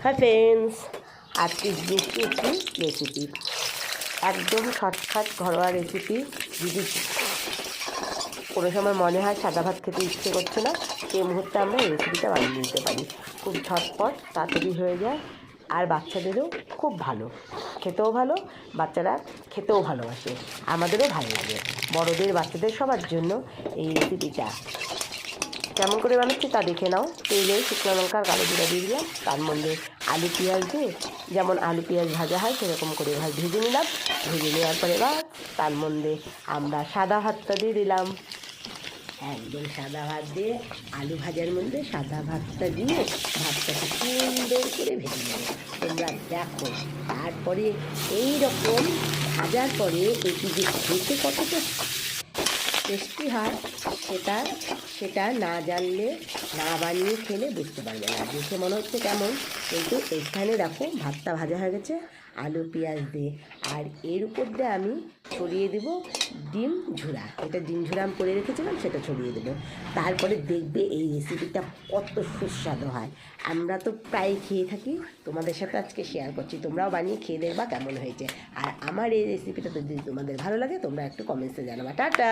Hi friends, আজকে দেখছি একটি রেসিপি, একদম শর্টকাট ঘরোয়া রেসিপি। যদি কোনো সময় মনে হয় সাদা ভাত খেতে ইচ্ছে করছে না, সেই মুহূর্তে আমরা এই রেসিপিটা বানিয়ে নিতে পারি। খুব ঝটপট, তাড়াতাড়ি হয়ে যায়, আর বাচ্চাদেরও খুব ভালো, খেতেও ভালো, বাচ্চারা খেতেও ভালোবাসে, আমাদেরও ভালো লাগে, বড়দের বাচ্চাদের সবার জন্য এই রেসিপিটা। কেমন করে বানাচ্ছি তা দেখে নাও। তেলে শুকনো লঙ্কা আর কালো জিরা দিয়ে দিলাম, তার মধ্যে আলু পেঁয়াজ দিয়ে, যেমন আলু পেঁয়াজ ভাজা হয় সেরকম করে ভেজে নিলাম। ভেজে নেওয়ার পরে তার মধ্যে আমরা সাদা ভাতটা দিয়ে দিলাম, একদম সাদা ভাত দিয়ে আলু ভাজার মধ্যে সাদা ভাতটা দিয়ে ভাতটাকে সুন্দর করে ভেজে নেবো। তোমরা দেখো, তারপরে এই রকম ভাজার পরে এটি যে খেতে কতটা টেস্টি হয় সেটা না জানলে, না বানিয়ে খেলে বুঝতে পারবে না। দেখে মনে হচ্ছে কেমন, কিন্তু এইখানে দেখো ভাতটা ভাজা হয়ে গেছে আলু পেঁয়াজ দিয়ে, আর এর উপর দিয়ে আমি ছড়িয়ে দেবো ডিম ঝুরা। এটা ডিম ঝুরা আমি করে রেখেছিলাম, সেটা ছড়িয়ে দেবো। তারপরে দেখবে এই রেসিপিটা কত সুস্বাদু হয়। আমরা তো প্রায় খেয়ে থাকি, তোমাদের সাথে আজকে শেয়ার করছি, তোমরাও বানিয়ে খেয়ে দেখবা কেমন হয়েছে। আর আমার এই রেসিপিটা যদি তোমাদের ভালো লাগে, তোমরা একটু কমেন্টসে জানাবা। টাটা।